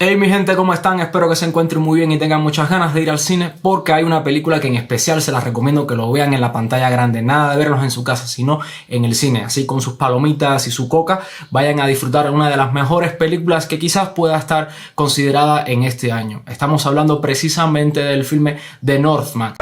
Hey mi gente, ¿cómo están? Espero que se encuentren muy bien y tengan muchas ganas de ir al cine, porque hay una película que en especial se las recomiendo que lo vean en la pantalla grande. Nada de verlos en su casa, sino en el cine. Así con sus palomitas y su coca, vayan a disfrutar una de las mejores películas que quizás pueda estar considerada en este año. Estamos hablando precisamente del filme The Northman,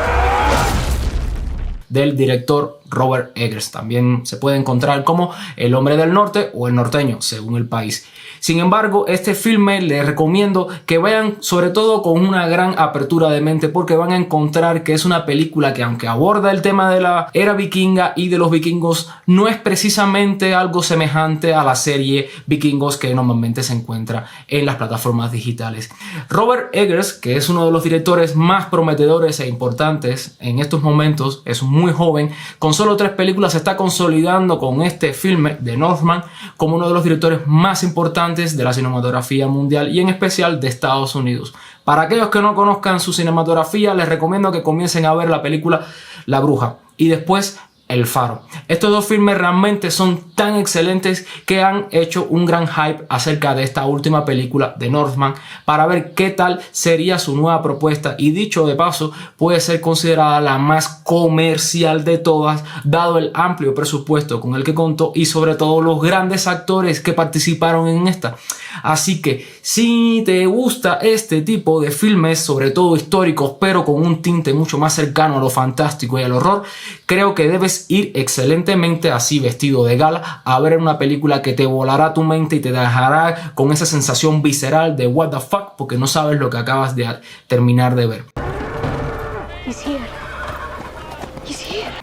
del director Robert Eggers. También se puede encontrar como El Hombre del Norte o El Norteño, según el país. Sin embargo, este filme les recomiendo que vayan sobre todo con una gran apertura de mente, porque van a encontrar que es una película que, aunque aborda el tema de la era vikinga y de los vikingos, no es precisamente algo semejante a la serie Vikingos que normalmente se encuentra en las plataformas digitales. Robert Eggers, que es uno de los directores más prometedores e importantes en estos momentos, es muy joven, con solo 3 películas se está consolidando con este filme The Northman como uno de los directores más importantes de la cinematografía mundial y en especial de Estados Unidos. Para aquellos que no conozcan su cinematografía, les recomiendo que comiencen a ver la película La Bruja y después El Faro. Estos dos filmes realmente son tan excelentes que han hecho un gran hype acerca de esta última película de Northman, para ver qué tal sería su nueva propuesta, y dicho de paso puede ser considerada la más comercial de todas, dado el amplio presupuesto con el que contó y sobre todo los grandes actores que participaron en esta. Así que si te gusta este tipo de filmes, sobre todo históricos, pero con un tinte mucho más cercano a lo fantástico y al horror, creo que debes ir excelentemente así vestido de gala a ver una película que te volará tu mente y te dejará con esa sensación visceral de what the fuck, porque no sabes lo que acabas de terminar de ver.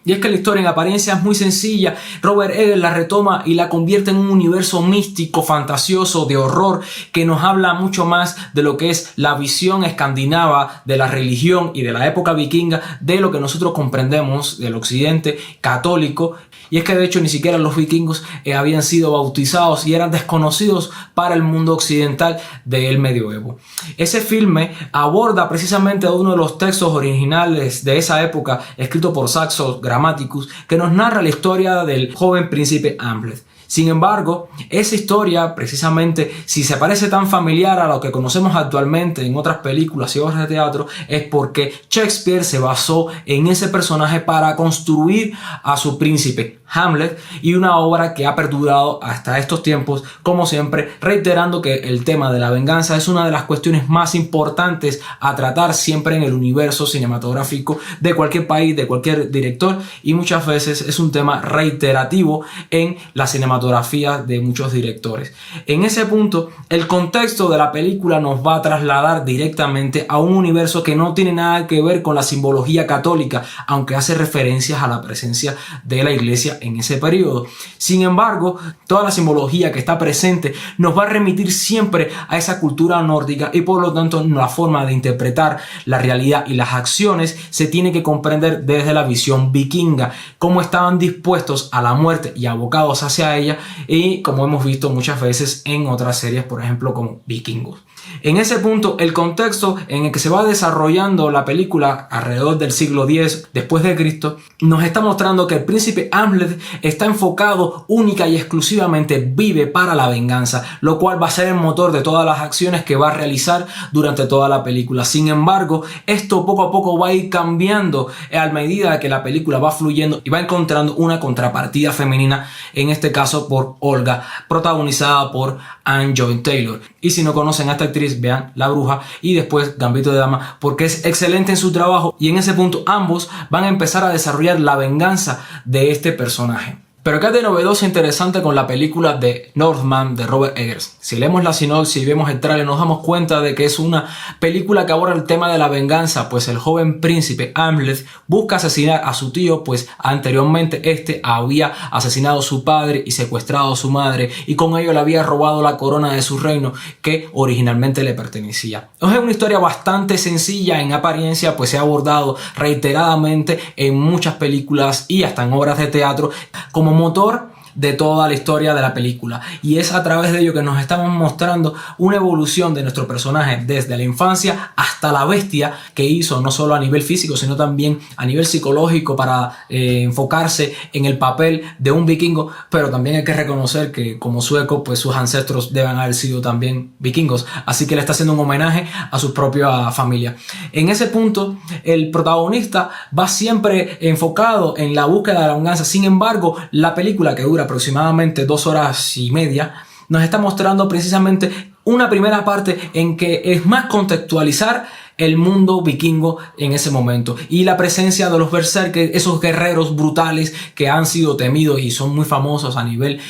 Y es que la historia en apariencia es muy sencilla. Robert Eggers la retoma y la convierte en un universo místico, fantasioso, de horror, que nos habla mucho más de lo que es la visión escandinava de la religión y de la época vikinga, de lo que nosotros comprendemos del occidente católico. Y es que de hecho ni siquiera los vikingos habían sido bautizados y eran desconocidos para el mundo occidental del medioevo. Ese filme aborda precisamente uno de los textos originales de esa época, escrito por Saxo Grammaticus, que nos narra la historia del joven príncipe Hamlet. Sin embargo, esa historia, precisamente, si se parece tan familiar a lo que conocemos actualmente en otras películas y obras de teatro, es porque Shakespeare se basó en ese personaje para construir a su príncipe Hamlet, y una obra que ha perdurado hasta estos tiempos, como siempre, reiterando que el tema de la venganza es una de las cuestiones más importantes a tratar siempre en el universo cinematográfico de cualquier país, de cualquier director, y muchas veces es un tema reiterativo en la cinematografía de muchos directores. En ese punto, el contexto de la película nos va a trasladar directamente a un universo que no tiene nada que ver con la simbología católica, aunque hace referencias a la presencia de la iglesia en ese periodo. Sin embargo, toda la simbología que está presente nos va a remitir siempre a esa cultura nórdica, y por lo tanto la forma de interpretar la realidad y las acciones se tiene que comprender desde la visión vikinga, cómo estaban dispuestos a la muerte y abocados hacia ella, y como hemos visto muchas veces en otras series, por ejemplo como Vikingos. En ese punto, el contexto en el que se va desarrollando la película alrededor del siglo X después de Cristo nos está mostrando que el príncipe Hamlet está enfocado única y exclusivamente, vive para la venganza, lo cual va a ser el motor de todas las acciones que va a realizar durante toda la película. Sin embargo, esto poco a poco va a ir cambiando a medida que la película va fluyendo y va encontrando una contrapartida femenina, en este caso por Olga, protagonizada por Anne Joy Taylor. Y si no conocen a esta actriz, vean La Bruja y después Gambito de Dama, porque es excelente en su trabajo, y en ese punto ambos van a empezar a desarrollar la venganza de este personaje. Pero ¿qué es de novedoso e interesante con la película de Northman de Robert Eggers? Si leemos la sinopsis y vemos el tráiler, nos damos cuenta de que es una película que aborda el tema de la venganza, pues el joven príncipe Hamlet busca asesinar a su tío, pues anteriormente este había asesinado a su padre y secuestrado a su madre, y con ello le había robado la corona de su reino que originalmente le pertenecía. Es una historia bastante sencilla en apariencia, pues se ha abordado reiteradamente en muchas películas y hasta en obras de teatro. Como motor de toda la historia de la película, y es a través de ello que nos estamos mostrando una evolución de nuestro personaje desde la infancia hasta la bestia que hizo, no solo a nivel físico sino también a nivel psicológico, para enfocarse en el papel de un vikingo. Pero también hay que reconocer que como sueco, pues sus ancestros deben haber sido también vikingos, así que le está haciendo un homenaje a su propia familia. En ese punto el protagonista va siempre enfocado en la búsqueda de la venganza. Sin embargo, la película, que dura aproximadamente 2 horas y media, nos está mostrando precisamente una primera parte en que es más contextualizar el mundo vikingo en ese momento, y la presencia de los berserkers, esos guerreros brutales que han sido temidos y son muy famosos a nivel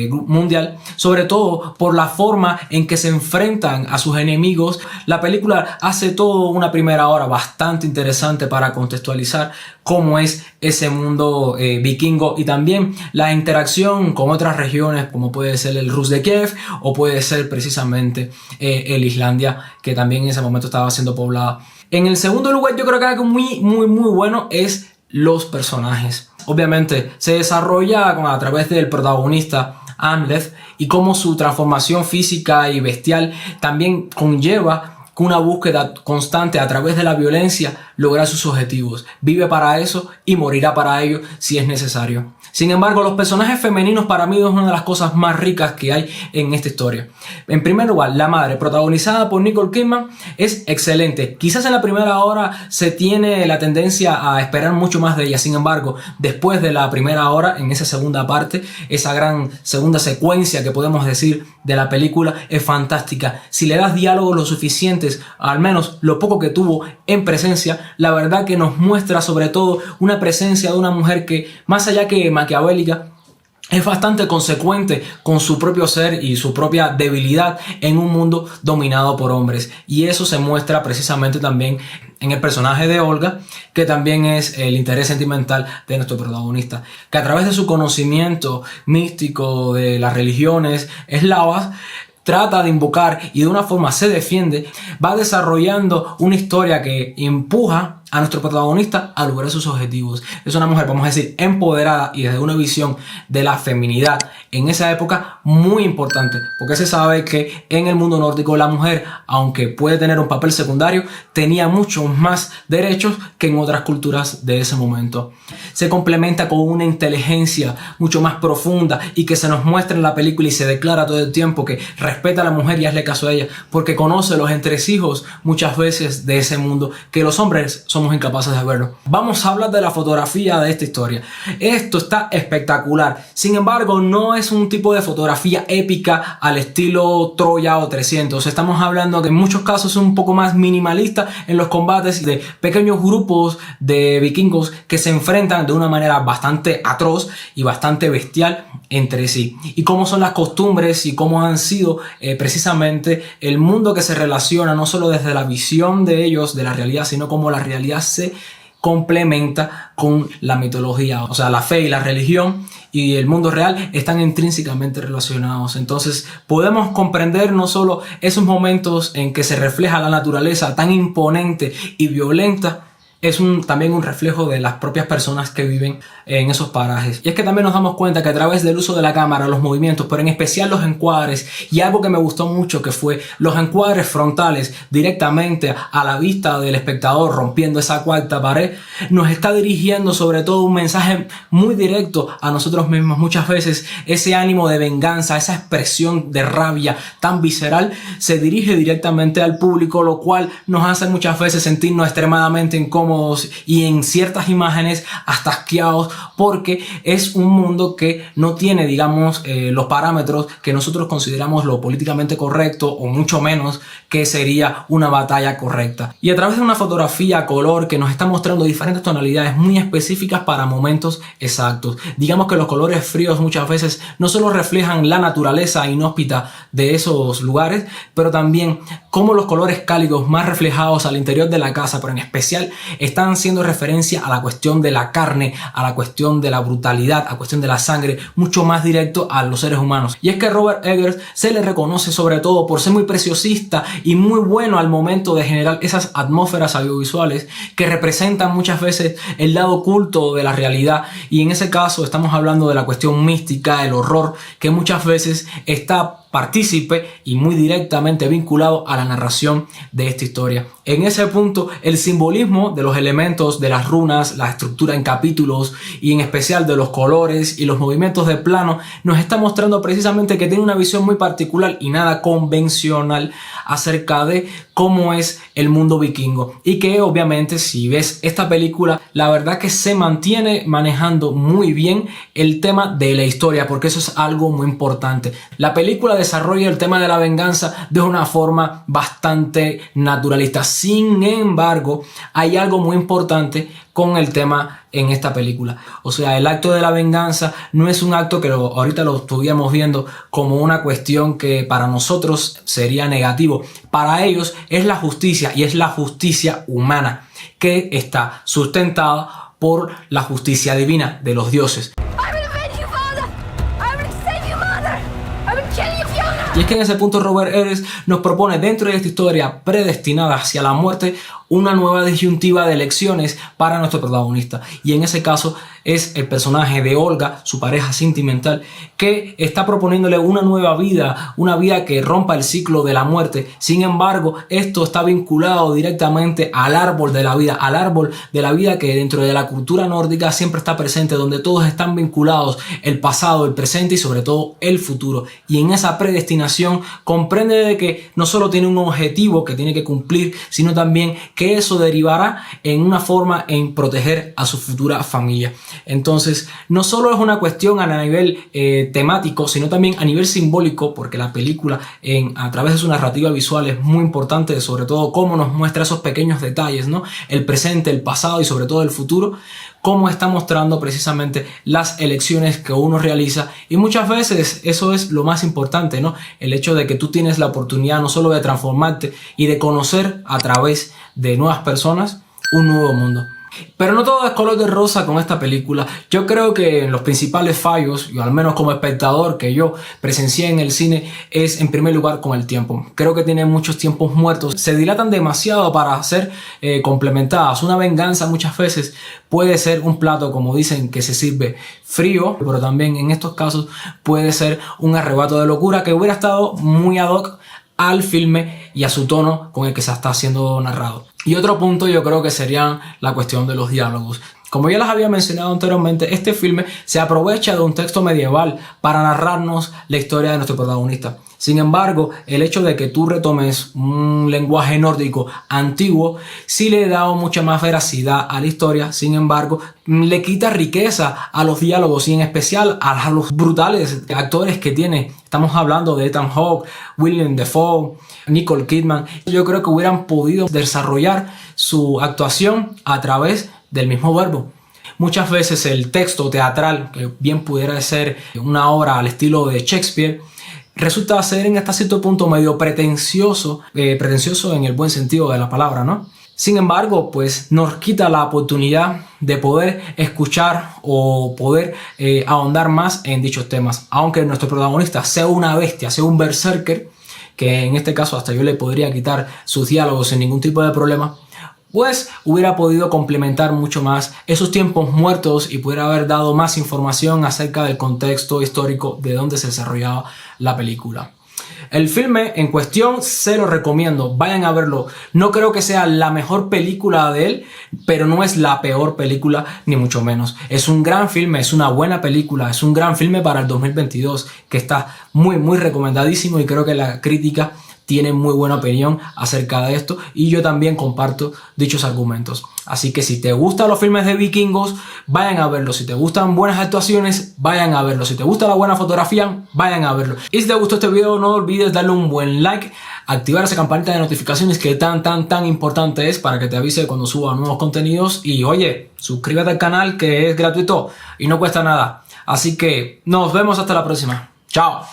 mundial, sobre todo por la forma en que se enfrentan a sus enemigos. La película hace todo una primera hora bastante interesante para contextualizar cómo es ese mundo vikingo, y también la interacción con otras regiones, como puede ser el Rus de Kiev o puede ser precisamente el Islandia, que también en ese momento estaba siendo poblada. En el segundo lugar, yo creo que algo muy bueno es los personajes. Obviamente se desarrolla a través del protagonista Amleth, y cómo su transformación física y bestial también conlleva con una búsqueda constante a través de la violencia lograr sus objetivos. Vive para eso y morirá para ello si es necesario. Sin embargo, los personajes femeninos para mí es una de las cosas más ricas que hay en esta historia. En primer lugar, la madre, protagonizada por Nicole Kidman, es excelente. Quizás en la primera hora se tiene la tendencia a esperar mucho más de ella. Sin embargo, después de la primera hora, en esa segunda parte, esa gran segunda secuencia que podemos decir de la película, es fantástica. Si le das diálogos lo suficientes, al menos lo poco que tuvo en presencia, la verdad que nos muestra sobre todo una presencia de una mujer que, más allá que maquiavélica, es bastante consecuente con su propio ser y su propia debilidad en un mundo dominado por hombres. Y eso se muestra precisamente también en el personaje de Olga, que también es el interés sentimental de nuestro protagonista, que a través de su conocimiento místico de las religiones eslavas, trata de invocar y de una forma se defiende, va desarrollando una historia que empuja a nuestro protagonista a lograr sus objetivos. Es una mujer, vamos a decir, empoderada, y desde una visión de la feminidad en esa época muy importante, porque se sabe que en el mundo nórdico la mujer, aunque puede tener un papel secundario, tenía muchos más derechos que en otras culturas de ese momento. Se complementa con una inteligencia mucho más profunda, y que se nos muestra en la película y se declara todo el tiempo que respeta a la mujer y hazle caso a ella, porque conoce los entresijos muchas veces de ese mundo que los hombres somos incapaces de verlo. Vamos a hablar de la fotografía de esta historia. Esto está espectacular. Sin embargo, no es un tipo de fotografía épica al estilo Troya o 300. Estamos hablando que en muchos casos es un poco más minimalista en los combates de pequeños grupos de vikingos que se enfrentan de una manera bastante atroz y bastante bestial entre sí. Y cómo son las costumbres y cómo han sido precisamente el mundo que se relaciona no solo desde la visión de ellos de la realidad, sino cómo la realidad se complementa con la mitología. O sea, la fe y la religión y el mundo real están intrínsecamente relacionados. Entonces podemos comprender no solo esos momentos en que se refleja la naturaleza tan imponente y violenta, es también un reflejo de las propias personas que viven en esos parajes. Y es que también nos damos cuenta que a través del uso de la cámara, los movimientos, pero en especial los encuadres, y algo que me gustó mucho que fue los encuadres frontales directamente a la vista del espectador rompiendo esa cuarta pared, nos está dirigiendo sobre todo un mensaje muy directo a nosotros mismos. Muchas veces ese ánimo de venganza, esa expresión de rabia tan visceral se dirige directamente al público, lo cual nos hace muchas veces sentirnos extremadamente incómodos y en ciertas imágenes hasta asqueados, porque es un mundo que no tiene, digamos, los parámetros que nosotros consideramos lo políticamente correcto, o mucho menos que sería una batalla correcta. Y a través de una fotografía a color que nos está mostrando diferentes tonalidades muy específicas para momentos exactos. Digamos que los colores fríos muchas veces no solo reflejan la naturaleza inhóspita de esos lugares, pero también cómo los colores cálidos más reflejados al interior de la casa, pero en especial están haciendo referencia a la cuestión de la carne, a la cuestión de la brutalidad, a la cuestión de la sangre, mucho más directo a los seres humanos. Y es que Robert Eggers se le reconoce sobre todo por ser muy preciosista y muy bueno al momento de generar esas atmósferas audiovisuales que representan muchas veces el lado oculto de la realidad, y en ese caso estamos hablando de la cuestión mística, el horror, que muchas veces está partícipe y muy directamente vinculado a la narración de esta historia. En ese punto, el simbolismo de los elementos, de las runas, la estructura en capítulos y en especial de los colores y los movimientos de plano nos está mostrando precisamente que tiene una visión muy particular y nada convencional acerca de cómo es el mundo vikingo, y que obviamente si ves esta película, la verdad que se mantiene manejando muy bien el tema de la historia, porque eso es algo muy importante. La película desarrolla el tema de la venganza de una forma bastante naturalista. Sin embargo, hay algo muy importante con el tema en esta película. O sea, el acto de la venganza no es un acto que ahorita lo estuviéramos viendo como una cuestión que para nosotros sería negativo. Para ellos es la justicia, y es la justicia humana que está sustentada por la justicia divina de los dioses. Y es que en ese punto Robert Eggers nos propone, dentro de esta historia predestinada hacia la muerte, una nueva disyuntiva de elecciones para nuestro protagonista. Y en ese caso es el personaje de Olga, su pareja sentimental, que está proponiéndole una nueva vida, una vida que rompa el ciclo de la muerte. Sin embargo, esto está vinculado directamente al árbol de la vida, que dentro de la cultura nórdica siempre está presente, donde todos están vinculados, el pasado, el presente y sobre todo el futuro. Y en esa predestinación comprende de que no solo tiene un objetivo que tiene que cumplir, sino también que eso derivará en una forma en proteger a su futura familia. Entonces, no solo es una cuestión a nivel temático, sino también a nivel simbólico, porque la película a través de su narrativa visual es muy importante, sobre todo cómo nos muestra esos pequeños detalles, ¿no? El presente, el pasado y sobre todo el futuro, cómo está mostrando precisamente las elecciones que uno realiza. Y muchas veces eso es lo más importante, ¿no? El hecho de que tú tienes la oportunidad no solo de transformarte y de conocer a través de nuevas personas un nuevo mundo. Pero no todo es color de rosa con esta película. Yo creo que los principales fallos, yo al menos como espectador que yo presencié en el cine, es en primer lugar con el tiempo. Creo que tiene muchos tiempos muertos, se dilatan demasiado para ser complementadas. Una venganza muchas veces puede ser un plato, como dicen, que se sirve frío, pero también en estos casos puede ser un arrebato de locura que hubiera estado muy ad hoc al filme y a su tono con el que se está siendo narrado. Y otro punto yo creo que sería la cuestión de los diálogos. Como ya les había mencionado anteriormente, este filme se aprovecha de un texto medieval para narrarnos la historia de nuestro protagonista. Sin embargo, el hecho de que tú retomes un lenguaje nórdico antiguo sí le da mucha más veracidad a la historia. Sin embargo, le quita riqueza a los diálogos y en especial a los brutales actores que tiene. Estamos hablando de Ethan Hawke, William Dafoe, Nicole Kidman. Yo creo que hubieran podido desarrollar su actuación a través del mismo verbo. Muchas veces el texto teatral, que bien pudiera ser una obra al estilo de Shakespeare, resulta ser en hasta cierto punto medio pretencioso en el buen sentido de la palabra, ¿no? Sin embargo, pues nos quita la oportunidad de poder escuchar o poder ahondar más en dichos temas. Aunque nuestro protagonista sea una bestia, sea un berserker, que en este caso hasta yo le podría quitar sus diálogos sin ningún tipo de problema, pues hubiera podido complementar mucho más esos tiempos muertos y pudiera haber dado más información acerca del contexto histórico de donde se desarrollaba la película. El filme en cuestión se lo recomiendo, vayan a verlo. No creo que sea la mejor película de él, pero no es la peor película ni mucho menos. Es un gran filme, es una buena película, es un gran filme para el 2022 que está muy recomendadísimo, y creo que la crítica tiene muy buena opinión acerca de esto y yo también comparto dichos argumentos. Así que si te gustan los filmes de vikingos, vayan a verlos. Si te gustan buenas actuaciones, vayan a verlos. Si te gusta la buena fotografía, vayan a verlo. Y si te gustó este video, no olvides darle un buen like, activar esa campanita de notificaciones que tan importante es para que te avise cuando suba nuevos contenidos. Y oye, suscríbete al canal, que es gratuito y no cuesta nada. Así que nos vemos hasta la próxima. Chao.